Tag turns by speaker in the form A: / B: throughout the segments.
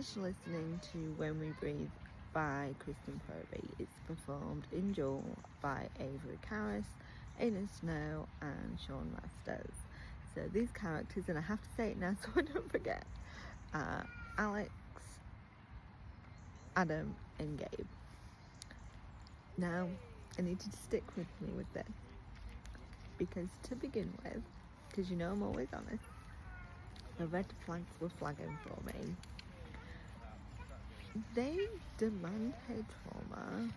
A: finished listening to When We Breathe by Kristen Proby. It's performed in dual by Avery, Caris, Aiden Snow and Sean Masters. So these characters, and I have to say it now so I don't forget, Alex, Adam and Gabe. Now I need you to stick with me with this, because to begin with, because you know I'm always honest, the red flags were flagging for me. They demand her trauma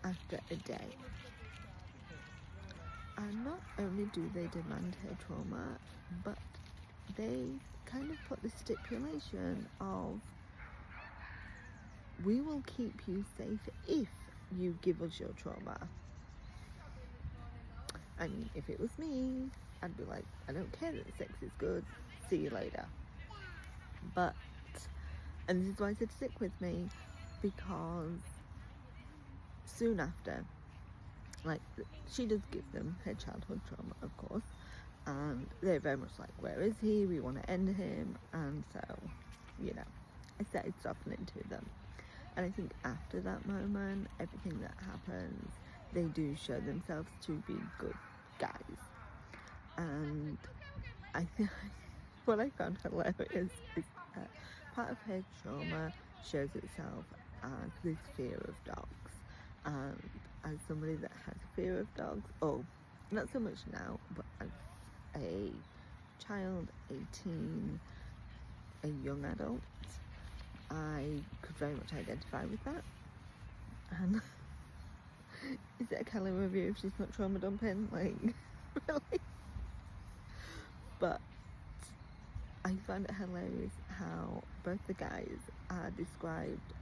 A: after a day. And not only do they demand her trauma, but they kind of put the stipulation of, we will keep you safe if you give us your trauma. I mean, if it was me, I'd be like, I don't care that the sex is good, see you later. But, and this is why I said stick with me, because soon after, like, she does give them her childhood trauma, of course, and they're very much like, where is he? We want to end him. And so, you know, I started softening to them. And I think after that moment, everything that happens, they do show themselves to be good guys. And I think what I found hilarious is that part of her trauma shows itself as this fear of dogs. And as somebody that has a fear of dogs, oh, not so much now, but as a child, a teen, a young adult, I could very much identify with that. And is it a Kelly review if she's not trauma dumping? Like, really? But I find it hilarious how both the guys are described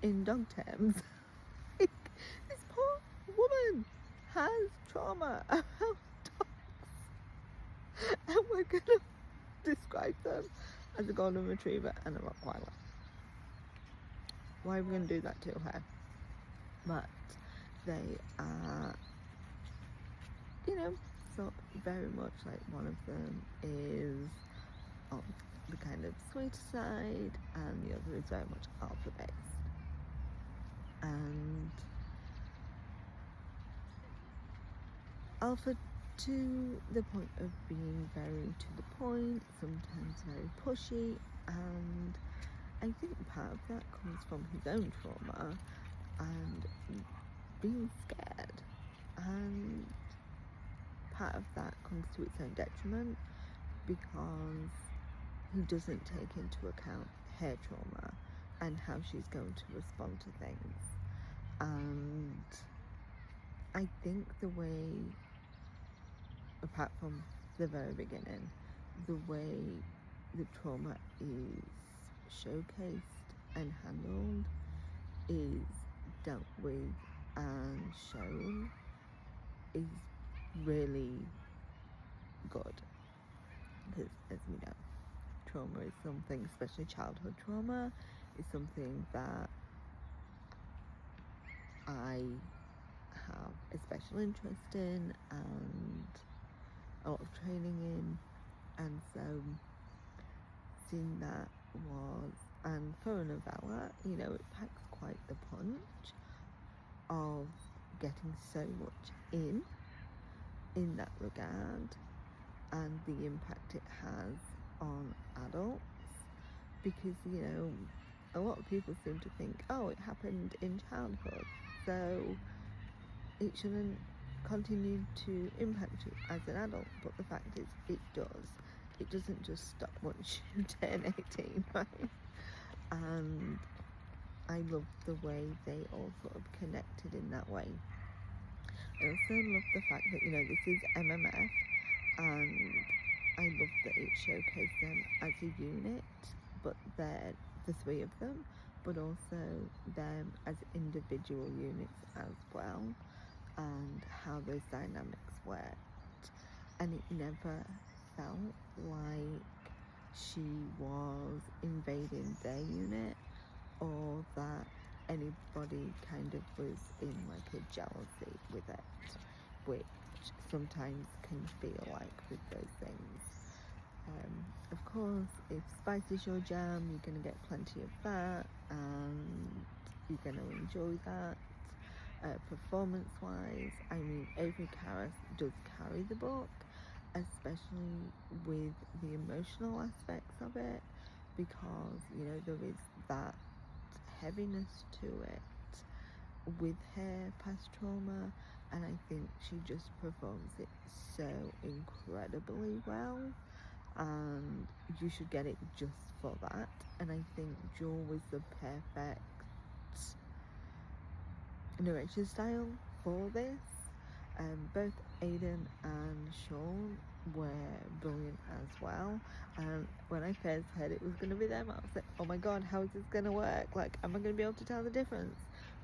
A: in dog terms. Like, this poor woman has trauma about dogs, and we're gonna describe them as a golden retriever and a Rottweiler. Why are we going to do that to her? But they are, you know, so very much like, one of them is on the kind of sweet side and the other is very much alpha based. And alpha to the point of being very to the point, sometimes very pushy, and I think part of that comes from his own trauma and being scared, and part of that comes to its own detriment because he doesn't take into account her trauma and how she's going to respond to things. And I think the way, apart from the very beginning, the way the trauma is showcased and handled, is dealt with and shown, is really good. Because, as we know, trauma is something, especially childhood trauma, is something that I have a special interest in and a lot of training in. And so seeing that was, and for a novella, you know, it packs quite the punch of getting so much in that regard, and the impact it has on adults. Because, you know, a lot of people seem to think, oh, it happened in childhood, so it shouldn't continue to impact you as an adult. But the fact is, it does. It doesn't just stop once you turn 18, right? And I love the way they all sort of connected in that way. I also love the fact that, you know, this is MMF, and I love that it showcased them as a unit, but they're the three of them, but also them as individual units as well, and how those dynamics worked. And it never felt like she was invading their unit, or that anybody kind of was in like a jealousy with it, which sometimes can feel like with those things. Of course, if spice is your jam, you're going to get plenty of that, and you're going to enjoy that. Performance-wise, I mean, Avery Caris does carry the book, especially with the emotional aspects of it, because, you know, there is that heaviness to it with her past trauma, and I think she just performs it so incredibly well, and you should get it just for that. And I think Jewel was the perfect narration style for this. Both Aiden and Sean were brilliant as well, and when I first heard it was going to be them, I was like, oh my god, how is this going to work? Like, am I going to be able to tell the difference?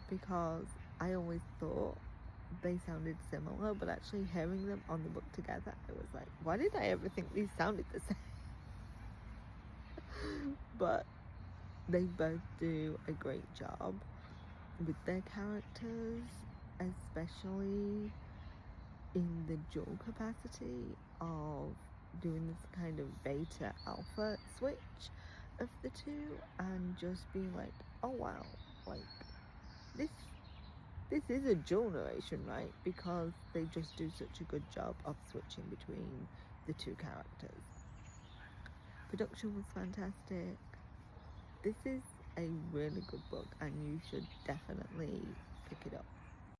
A: Because I always thought they sounded similar, but actually hearing them on the book together, I was like, why did I ever think these sounded the same? But they both do a great job with their characters, especially in the dual capacity of doing this kind of beta alpha switch of the two, and just being like, oh wow, like this is a dual narration, right? Because they just do such a good job of switching between the two characters. Production was fantastic. This is a really good book, and you should definitely pick it up.